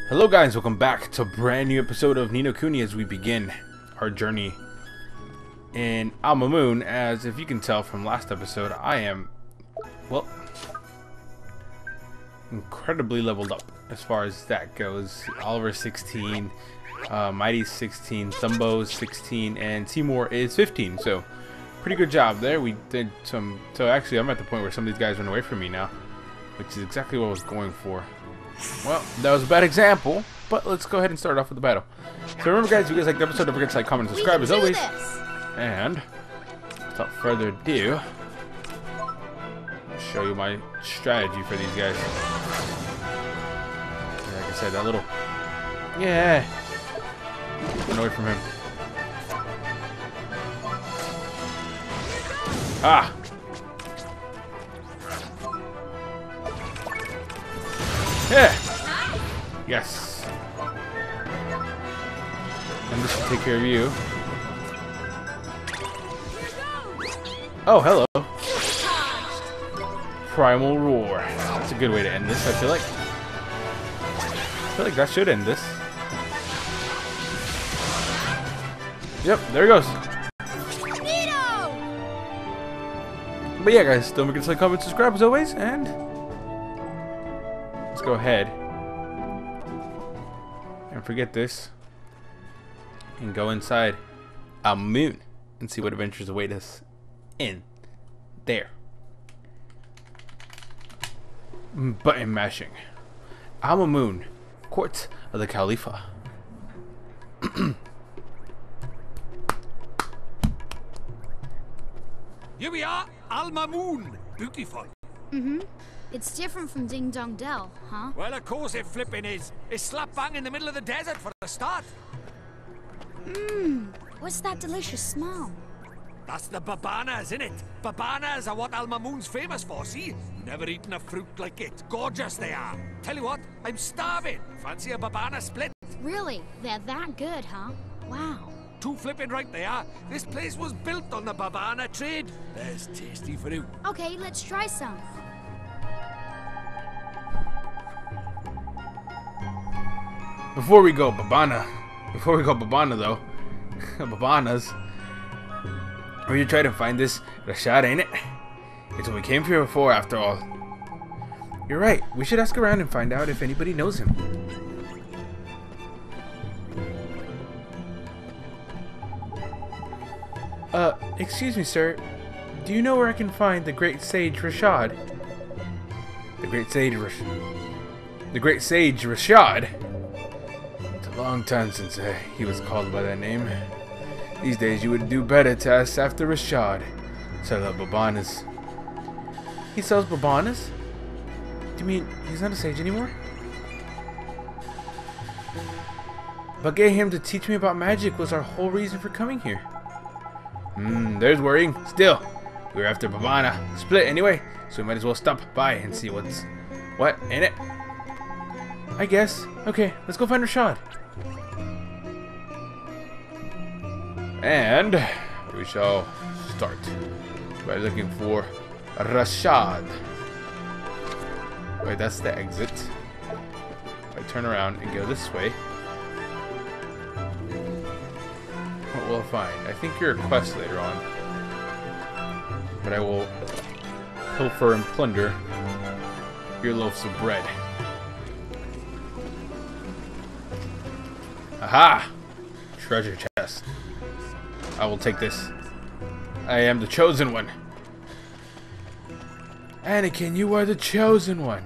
Hello guys, welcome back to a brand new episode of Kuni as we begin our journey in Almoon. As if you can tell from last episode, I am, well, incredibly leveled up as far as that goes. Oliver's 16, Mighty's 16, Thumbo's 16, and Timur is 15, so pretty good job there. We did some, so actually I'm at the point where some of these guys went away from me now, which is exactly what I was going for. Well, that was a bad example, but let's go ahead and start off with the battle. So remember guys, if you guys liked the episode, don't forget to like, comment, and subscribe as always. And without further ado, I'll show you my strategy for these guys. Like I said, that little, yeah, run away from him. Ah! Yeah! Yes! And this will take care of you. Oh, hello! Primal Roar. That's a good way to end this, I feel like. I feel like that should end this. Yep, there he goes. But yeah guys, don't forget to like, comment, subscribe as always, and let's go ahead and forget this and go inside Almoon and see what adventures await us in there. Button mashing. Almoon, Court of the Khalifa. Here we are, Almoon. Beautiful. Mm-hmm. It's different from Ding Dong Dell, huh? Well, of course it flipping is. It's slap bang in the middle of the desert for a start. Mmm. What's that delicious smell? That's the babanas, innit? Babanas are what Almoon's famous for, see? Never eaten a fruit like it. Gorgeous they are. Tell you what, I'm starving. Fancy a babana split? Really? They're that good, huh? Wow. Too flipping right they are. This place was built on the babana trade. There's tasty fruit. Okay, let's try some. Before we go babana though, babanas, we should try to find this Rashad, ain't it? It's what we came here for after all. You're right, we should ask around and find out if anybody knows him. Excuse me sir, do you know where I can find the great sage Rashad? The great sage Rashad? It's a long time since he was called by that name. These days you would do better to ask after Rashad. Sell babanas. He sells babanas? Do you mean he's not a sage anymore? But getting him to teach me about magic was our whole reason for coming here. There's worrying. Still, we're after babana split anyway, so we might as well stop by and see what's what in it. I guess. Okay, let's go find Rashad. And we shall start by looking for Rashad. Wait, that's the exit. If I turn around and go this way, what will I find? I think you're a quest later on, but I will pilfer and plunder your loaves of bread. Aha! Treasure chest. I will take this. I am the chosen one. Anakin, you are the chosen one.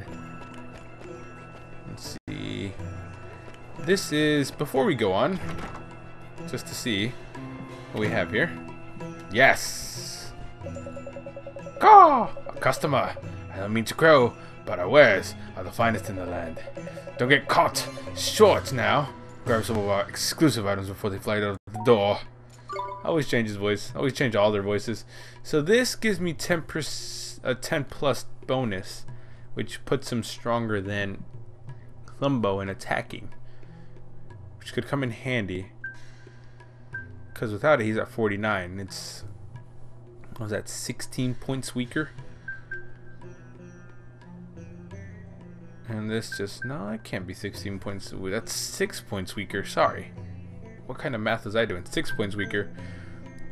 Let's see. This is, before we go on, just to see what we have here. Yes! Caw! A customer. I don't mean to crow, but our wares are the finest in the land. Don't get caught short now. Grab some of our exclusive items before they fly out the door. Always change his voice. Always change all their voices. So this gives me 10%, a 10 plus bonus, which puts him stronger than Thumbo in attacking, which could come in handy. Because without it, he's at 49. It's, what was that, 16 points weaker? And this just, no, it can't be 16 points. Ooh, that's 6 points weaker. Sorry. What kind of math was I doing? 6 points weaker.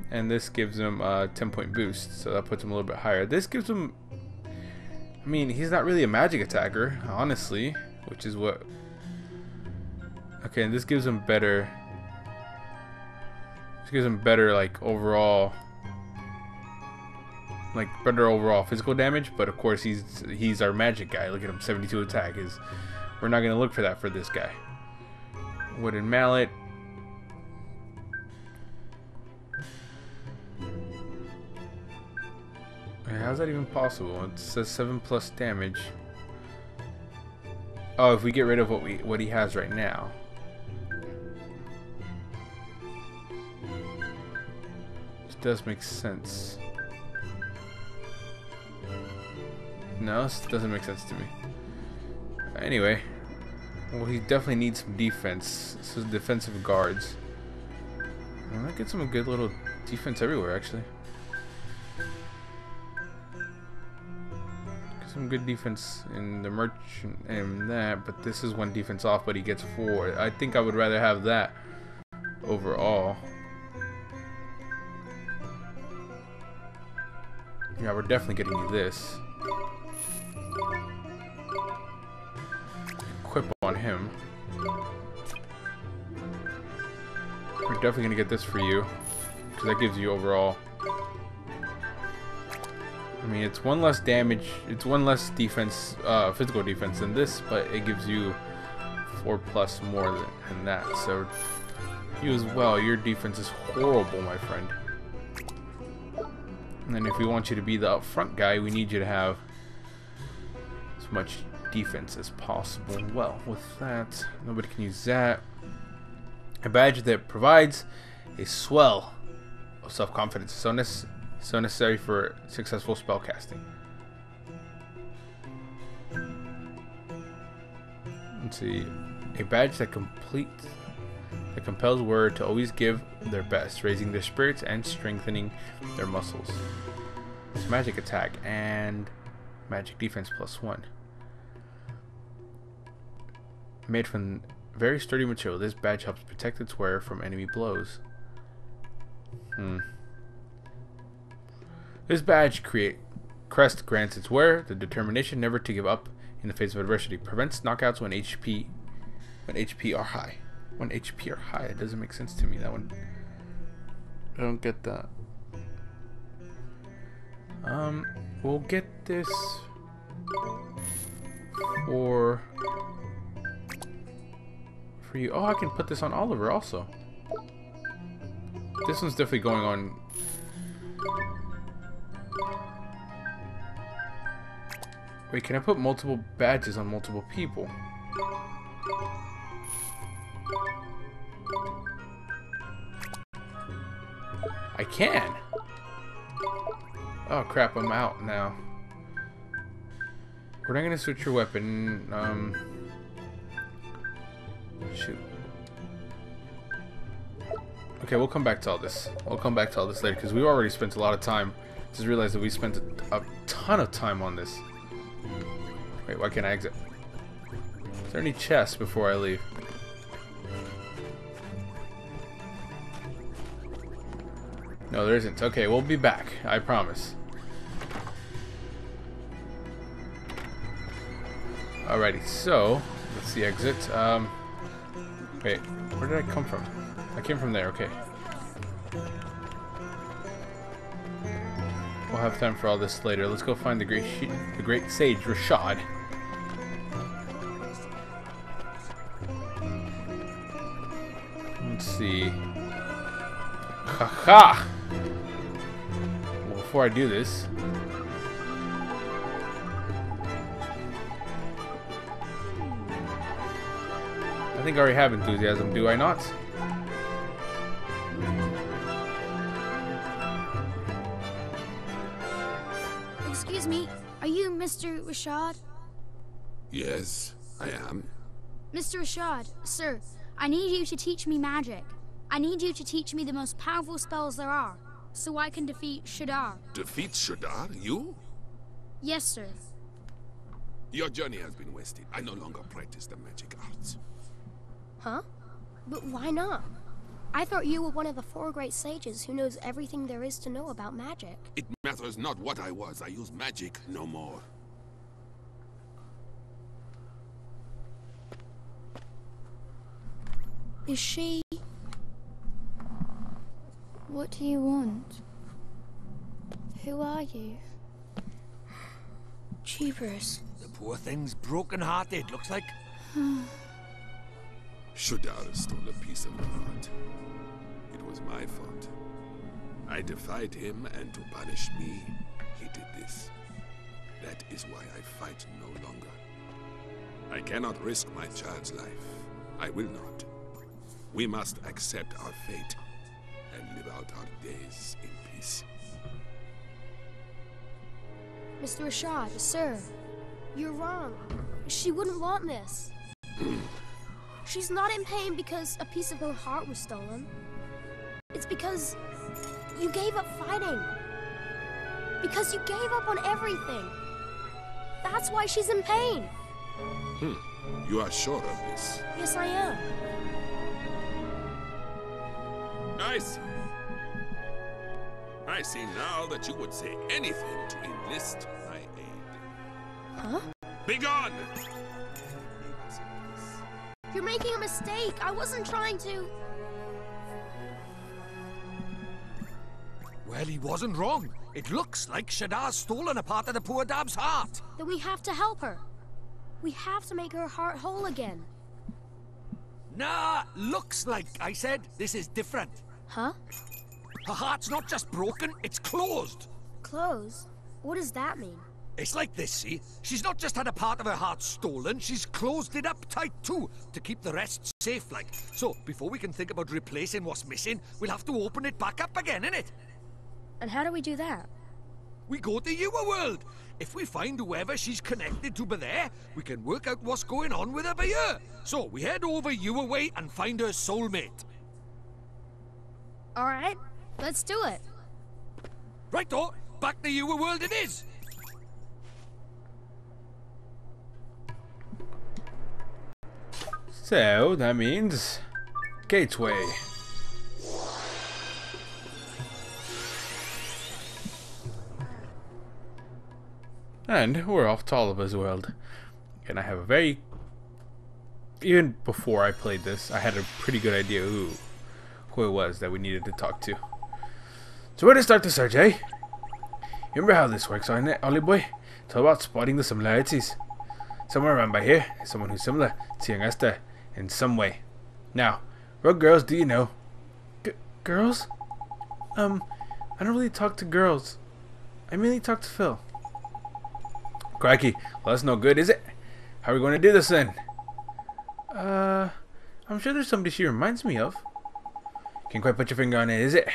And this gives him a 10-point boost. So that puts him a little bit higher. This gives him, I mean, he's not really a magic attacker, honestly. Which is what... Okay, and this gives him better... This gives him better, like, overall... Like, better overall physical damage, but of course he's our magic guy. Look at him, 72 attack. We're not gonna look for that for this guy. Wooden mallet. How's that even possible? It says 7+ damage. Oh, if we get rid of what he has right now. This does make sense. No, this doesn't make sense to me. Anyway, well, he definitely needs some defense. This is defensive guards. And that gets him a good little defense everywhere, actually. Get some good defense in the merchant and that, but this is one defense off, but he gets 4. I think I would rather have that overall. Yeah, we're definitely getting you this. Equip on him. We're definitely gonna get this for you, because that gives you overall. I mean, it's 1 less damage, it's 1 less defense, physical defense than this, but it gives you 4+ more than that. So you as well, your defense is horrible, my friend. And then if we want you to be the up front guy, we need you to have as much defense as possible. Well, with that, nobody can use that. A badge that provides a swell of self-confidence, so necessary for successful spell casting. Let's see, a badge that compels wearer to always give their best, raising their spirits and strengthening their muscles. It's magic attack and magic defense +1. Made from very sturdy material, this badge helps protect its wearer from enemy blows. This badge crest grants its wearer the determination never to give up in the face of adversity. Prevents knockouts when HP are high. When HP are high, it doesn't make sense to me, that one. I don't get that. We'll get this for you. Oh, I can put this on Oliver also. This one's definitely going on. Wait, can I put multiple badges on multiple people? I can. Oh crap, I'm out now. We're not gonna switch your weapon. Shoot. Okay, we'll come back to all this. We'll come back to all this later because we already spent a lot of time. Just realized that we spent a ton of time on this. Wait, why can't I exit? Is there any chests before I leave? No, there isn't. Okay, we'll be back. I promise. Alrighty, so let's see exit. Wait, where did I come from? I came from there. Okay. We'll have time for all this later. Let's go find the great sage Rashad. Let's see. Haha! Well, before I do this, I think I already have enthusiasm, do I not? Excuse me, are you Mr. Rashad? Yes, I am. Mr. Rashad, sir, I need you to teach me magic. I need you to teach me the most powerful spells there are, so I can defeat Shadar. Defeat Shadar? You? Yes, sir. Your journey has been wasted. I no longer practice the magic arts. Huh? But why not? I thought you were one of the 4 great sages who knows everything there is to know about magic. It matters not what I was. I use magic no more. Is she... What do you want? Who are you? Jeepers. The poor thing's broken-hearted, looks like. Shudar stole a piece of my heart. It was my fault. I defied him, and to punish me, he did this. That is why I fight no longer. I cannot risk my child's life. I will not. We must accept our fate and live out our days in peace. Mr. Rashad, sir, you're wrong. She wouldn't want this. She's not in pain because a piece of her heart was stolen. It's because you gave up fighting. Because you gave up on everything. That's why she's in pain. You are sure of this? Yes, I am. Nice. I see now that you would say anything to enlist my aid. Huh? Begone! You're making a mistake. I wasn't trying to... Well, he wasn't wrong. It looks like Shadar's stolen a part of the poor dab's heart. Then we have to help her. We have to make her heart whole again. Nah, looks like, I said. This is different. Huh? Her heart's not just broken, it's closed. Closed? What does that mean? It's like this, see? She's not just had a part of her heart stolen, she's closed it up tight too, to keep the rest safe like. So, before we can think about replacing what's missing, we'll have to open it back up again, innit? And how do we do that? We go to your world. If we find whoever she's connected to by there, we can work out what's going on with her by here. So, we head over your way and find her soulmate. Alright, let's do it. Right-o, back to your world it is. So, that means... Gateway. And we're off to Oliver's world. And I have a very... Even before I played this, I had a pretty good idea who it was that we needed to talk to. So where to start the search, eh? You remember how this works, isn't it, Ollie boy? It's all about spotting the similarities. Somewhere around by here is someone who's similar to young Esther in some way. Now, what girls do you know? Girls? I don't really talk to girls. I mainly talk to Phil. Crikey, well that's no good, is it? How are we going to do this then? I'm sure there's somebody she reminds me of. Can't quite put your finger on it, is it?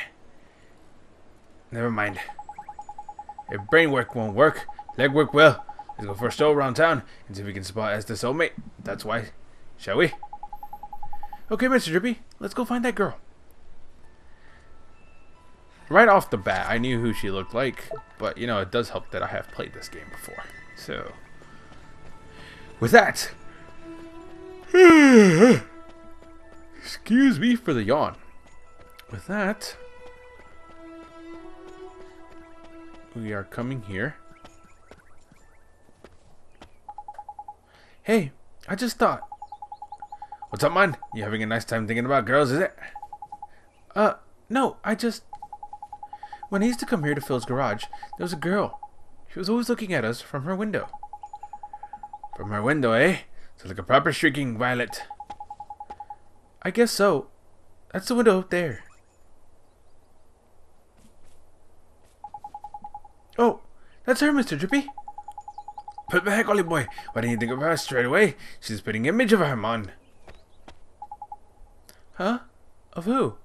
Never mind. If brain work won't work, leg work will. Let's go for a stroll around town and see if we can spot Esther's soulmate. That's why. Shall we? Okay, Mr. Drippy, let's go find that girl. Right off the bat, I knew who she looked like, but you know, it does help that I have played this game before. So, with that, excuse me for the yawn. With that, we are coming here. Hey, I just thought. What's up, man? You having a nice time thinking about girls, is it? No, I just... When I used to come here to Phil's garage, there was a girl. She was always looking at us from her window. From her window, eh? So like a proper shrieking violet. I guess so. That's the window up there. Oh, that's her, Mr. Drippy. Put the heck, Ollie boy. Why didn't you think of her straight away? She's a spitting image of her, man. Huh? Of who?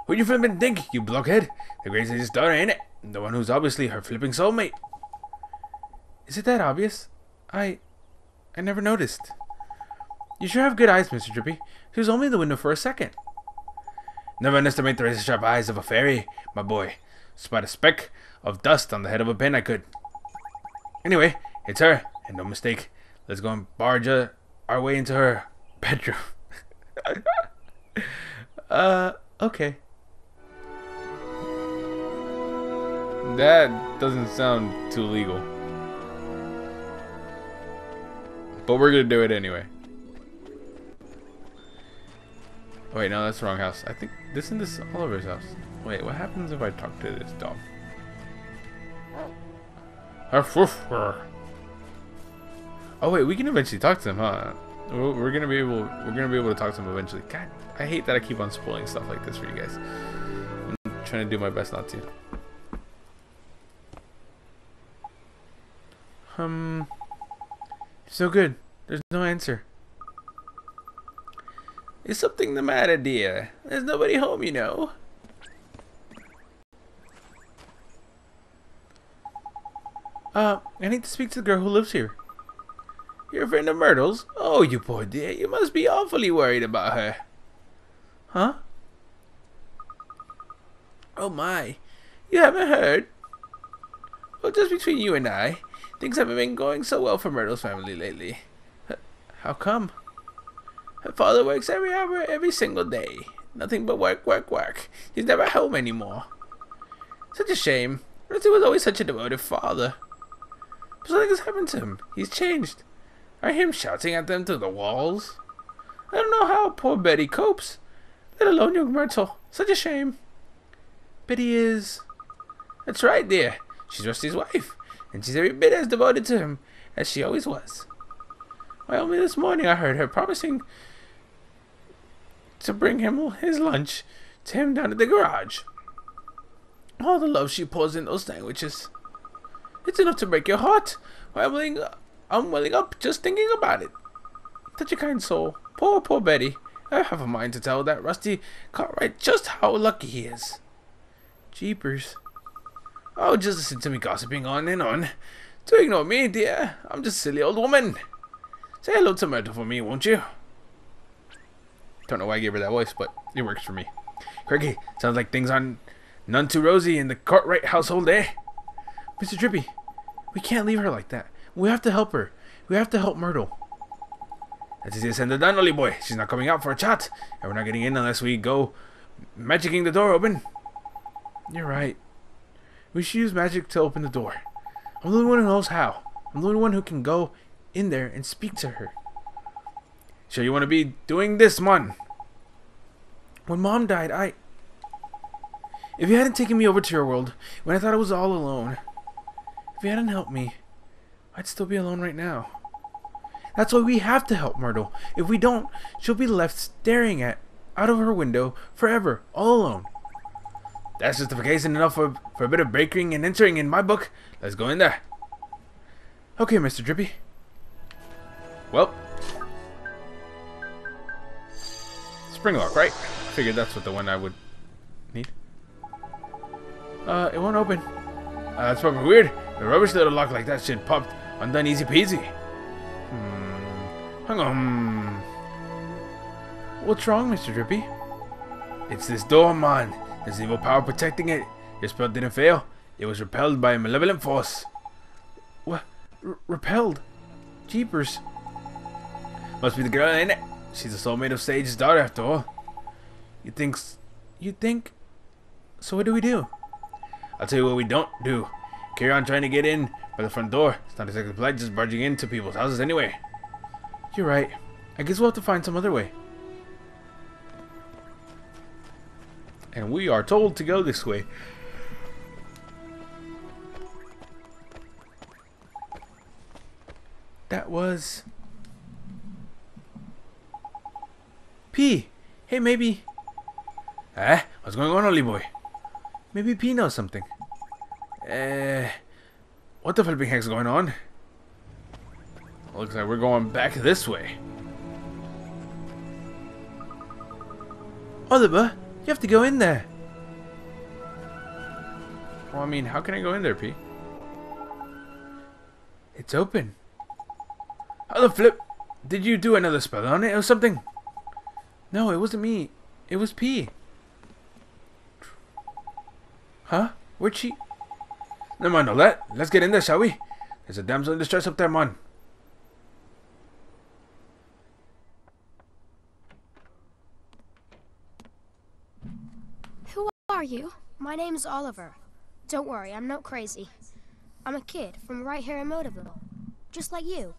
Who you flippin' think, you blockhead? The Great Sage's daughter, ain't it? The one who's obviously her flipping soulmate. Is it that obvious? I never noticed. You sure have good eyes, Mr. Drippy. She was only in the window for a second. Never underestimate the razor-sharp eyes of a fairy, my boy. Spot a speck of dust on the head of a pin I could. Anyway, it's her, And no mistake, let's go and barge our way into her bedroom. Okay. That doesn't sound too legal. But we're gonna do it anyway. Wait, no, that's the wrong house. I think this is Oliver's house. Wait, what happens if I talk to this dog? Oh wait, we can eventually talk to him, huh? We're gonna be able to talk to him eventually. God, I hate that I keep on spoiling stuff like this for you guys. I'm trying to do my best not to. So good. There's no answer. Is something the matter, dear? There's nobody home, you know. I need to speak to the girl who lives here. You're a friend of Myrtle's? Oh, you poor dear. You must be awfully worried about her. Huh? Oh my. You haven't heard? Well, just between you and I, things haven't been going so well for Myrtle's family lately. How come? Her father works every hour, every single day. Nothing but work, work, work. He's never home anymore. Such a shame. Rusty was always such a devoted father. But something has happened to him. He's changed. I hear him shouting at them through the walls. I don't know how poor Betty copes, let alone young Myrtle. Such a shame. Betty is... That's right, dear. She's Rusty's wife, and she's every bit as devoted to him as she always was. Why, only this morning I heard her promising to bring him his lunch to him down at the garage. All the love she pours in those sandwiches. It's enough to break your heart. Why, I'm welling up just thinking about it. Such a kind soul. Poor, poor Betty. I have a mind to tell that Rusty Cartwright just how lucky he is. Jeepers. Oh, just listen to me gossiping on and on. Do ignore me, dear. I'm just a silly old woman. Say hello to Myrtle for me, won't you? Don't know why I gave her that voice, but it works for me. Craigie, sounds like things aren't none too rosy in the Cartwright household, eh? Mr. Drippy, we can't leave her like that. We have to help her. We have to help Myrtle. That's easier said than done, Ollie boy. She's not coming out for a chat, and we're not getting in unless we go magicking the door open. You're right. We should use magic to open the door. I'm the only one who knows how. I'm the only one who can go in there and speak to her. Sure you want to be doing this, man? When Mom died, if you hadn't taken me over to your world, when I thought I was all alone, if you hadn't helped me, I'd still be alone right now. That's why we have to help Myrtle. If we don't, she'll be left staring out of her window forever, all alone. That's justification enough for a bit of breaking and entering in my book. Let's go in there. Okay, Mr. Drippy. Well, spring lock, right? Figured that's what the one I would need. It won't open. That's probably weird. A rubbish little lock like that should pop undone easy peasy. Hang on. What's wrong, Mr. Drippy? It's this door, man. There's an evil power protecting it. Your spell didn't fail. It was repelled by a malevolent force. What? Repelled? Jeepers. Must be the girl, ain't it? She's the soulmate of Sage's daughter, after all. You think? So what do we do? I'll tell you what we don't do. Carry on trying to get in by the front door. It's not exactly polite just barging into people's houses anyway. You're right. I guess we'll have to find some other way. And we are told to go this way. That was... P. Hey, maybe... Eh? What's going on, Ollie boy? Maybe P knows something. What the flipping heck's going on? Looks like we're going back this way. Oliver, you have to go in there. Well, I mean, how can I go in there, P? It's open. How the flip? Did you do another spell on it or something? No, it wasn't me. It was P. Huh? Where'd she... Never mind all that. Let's get in there, shall we? There's a damsel in distress up there, man. are you? My name's Oliver. Don't worry, I'm not crazy. I'm a kid from right here in Motorville. Just like you.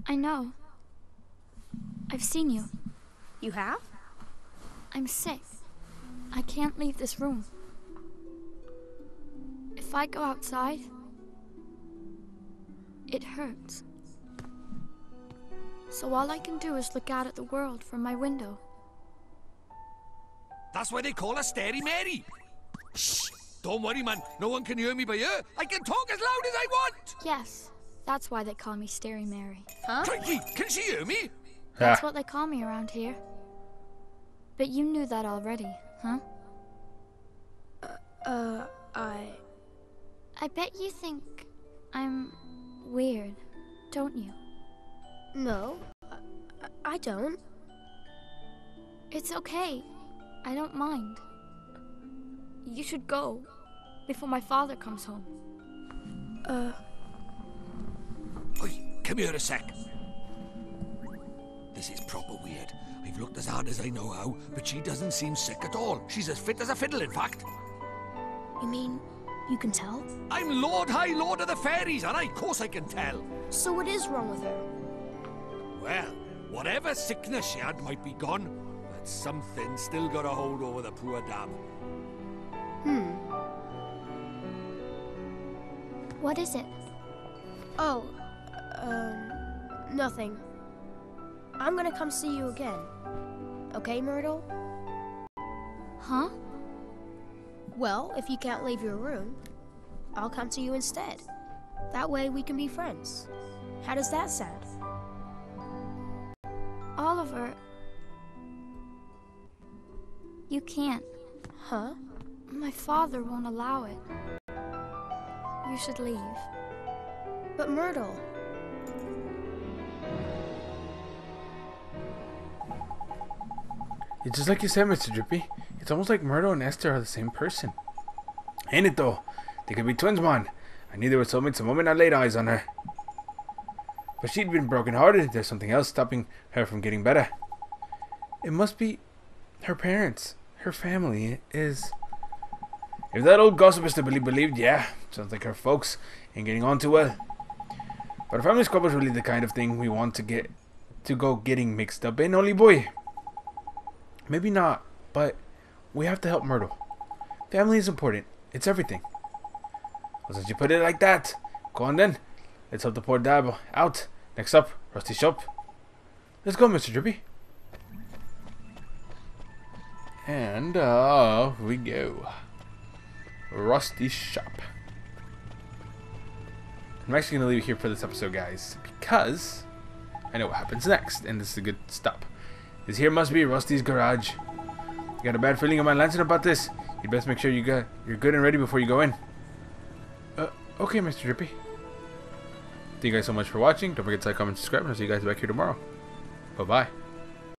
I know. I've seen you. You have? I'm sick. I can't leave this room. If I go outside, it hurts. So all I can do is look out at the world from my window. That's why they call her Stary Mary. Shh! Don't worry, man. No one can hear me but you. I can talk as loud as I want. Yes, that's why they call me Stary Mary. Huh? Crikey, can she hear me? That's what they call me around here. But you knew that already, huh? I bet you think I'm weird, don't you? No, I don't. It's okay. I don't mind. You should go before my father comes home. Oi, come here a sec. This is proper weird. I've looked as hard as I know how, but she doesn't seem sick at all. She's as fit as a fiddle, in fact. You mean you can tell? I'm Lord High Lord of the Fairies, and of course I can tell. So what is wrong with her? Well, whatever sickness she had might be gone, but something still got a hold over the poor dam. What is it? Oh, nothing. I'm gonna come see you again. Okay, Myrtle? Huh? Well, if you can't leave your room, I'll come to you instead. That way we can be friends. How does that sound? Oliver, you can't. Huh? My father won't allow it. You should leave. But Myrtle... It's just like you said, Mr. Drippy. It's almost like Myrtle and Esther are the same person. Ain't it though? They could be twins, man. I knew they were soulmates the moment I laid eyes on her. But she'd been broken-hearted. There's something else stopping her from getting better. It must be her parents. Her family is... If that old gossip is to be believed, yeah. Sounds like her folks ain't getting on too well. But a family squabble is really the kind of thing we want to go getting mixed up in, Ollie boy. Maybe not, but we have to help Myrtle. Family is important. It's everything. Well, since you put it like that, go on then. Let's help the poor dab out. Next up, Rusty's shop. Let's go, Mr. Drippy. And off we go. Rusty's shop. I'm actually going to leave it here for this episode, guys, because I know what happens next, and this is a good stop. This here must be Rusty's garage. You got a bad feeling about Lansing about this? You'd best make sure you're good and ready before you go in. Okay, Mr. Drippy. Thank you guys so much for watching. Don't forget to like, comment, subscribe, and I'll see you guys back here tomorrow. Bye-bye.